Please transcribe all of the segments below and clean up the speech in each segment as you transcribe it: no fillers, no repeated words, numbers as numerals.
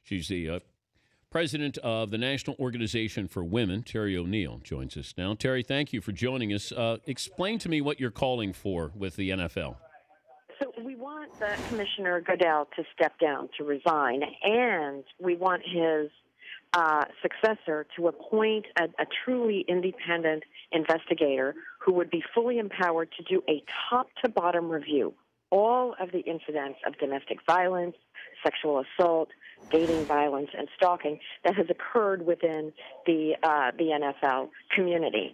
She's the president of the National Organization for Women. Terry O'Neill joins us now. Terry, thank you for joining us. Explain to me what you're calling for with the NFL. So we want the Commissioner Goodell to step down, to resign, and we want his successor to appoint a truly independent investigator who would be fully empowered to do a top-to-bottom review. All of the incidents of domestic violence, sexual assault, dating violence, and stalking that has occurred within the NFL community.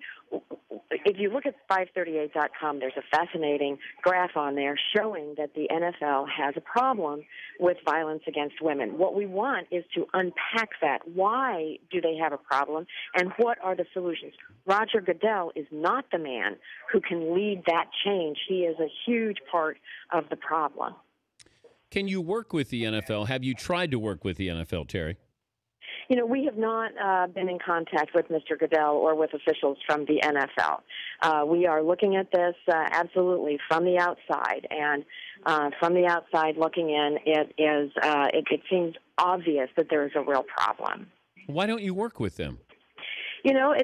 If you look at 538.com, there's a fascinating graph on there showing that the NFL has a problem with violence against women. What we want is to unpack that. Why do they have a problem, and what are the solutions? Roger Goodell is not the man who can lead that change. He is a huge part of the problem. Can you work with the NFL? Have you tried to work with the NFL, Terry? You know, we have not been in contact with Mr. Goodell or with officials from the NFL. We are looking at this absolutely from the outside, and from the outside looking in, it seems obvious that there is a real problem. Why don't you work with them? You know,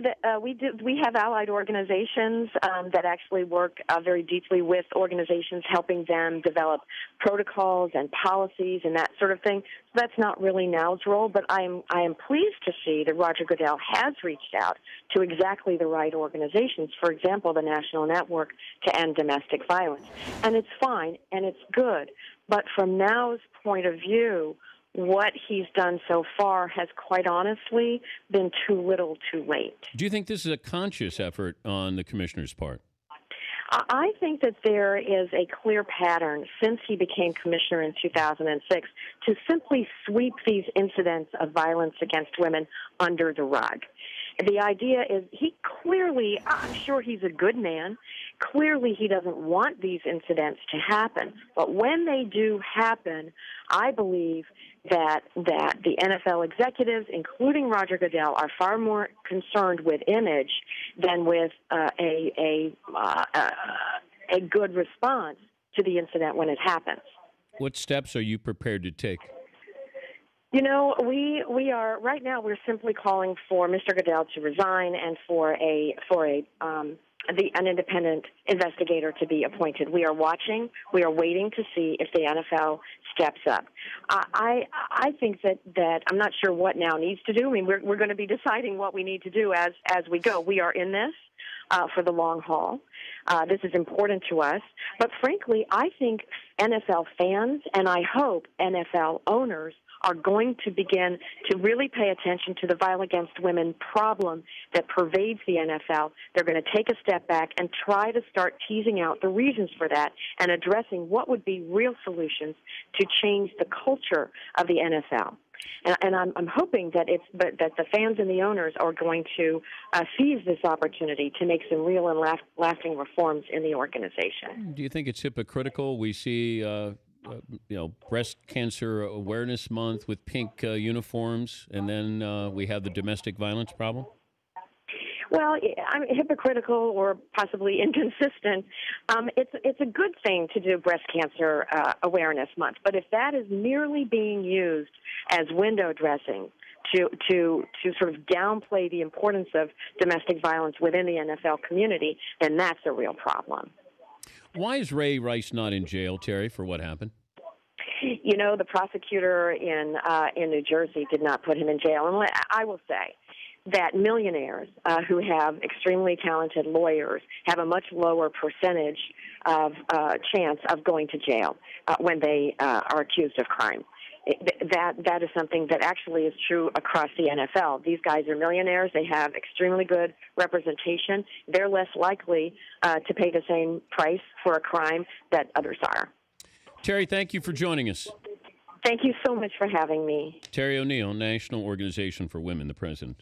we have allied organizations that actually work very deeply with organizations, helping them develop protocols and policies and that sort of thing. So that's not really NOW's role, but I am pleased to see that Roger Goodell has reached out to exactly the right organizations. For example, the National Network to End Domestic Violence, and it's fine and it's good. But from NOW's point of view, what he's done so far has, quite honestly, been too little too late. Do you think this is a conscious effort on the commissioner's part? I think that there is a clear pattern since he became commissioner in 2006 to simply sweep these incidents of violence against women under the rug. The idea is he clearly, I'm sure he's a good man, clearly he doesn't want these incidents to happen. But when they do happen, I believe that the NFL executives, including Roger Goodell, are far more concerned with image than with a good response to the incident when it happens. What steps are you prepared to take? You know, we are right now. We're simply calling for Mr. Goodell to resign and for an independent investigator to be appointed. We are watching. We are waiting to see if the NFL steps up. I think that I'm not sure what now needs to do. I mean, we're going to be deciding what we need to do as we go. We are in this for the long haul. This is important to us. But frankly, I think NFL fans and I hope NFL owners are going to begin to really pay attention to the violence against women problem that pervades the NFL. They're going to take a step back and try to start teasing out the reasons for that and addressing what would be real solutions to change the culture of the NFL. And I'm hoping that that the fans and the owners are going to seize this opportunity to make some real and lasting reforms in the organization. Do you think it's hypocritical? We see Breast Cancer Awareness Month with pink uniforms, and then we have the domestic violence problem? Well, I'm hypocritical or possibly inconsistent. It's a good thing to do Breast Cancer Awareness Month, but if that is merely being used as window dressing to sort of downplay the importance of domestic violence within the NFL community, then that's a real problem. Why is Ray Rice not in jail, Terry, for what happened? You know, the prosecutor in New Jersey did not put him in jail. And I will say that millionaires who have extremely talented lawyers have a much lower percentage of chance of going to jail when they are accused of crime. That is something that actually is true across the NFL. These guys are millionaires. They have extremely good representation. They're less likely to pay the same price for a crime that others are. Terry, thank you for joining us. Thank you so much for having me. Terry O'Neill, National Organization for Women, the president.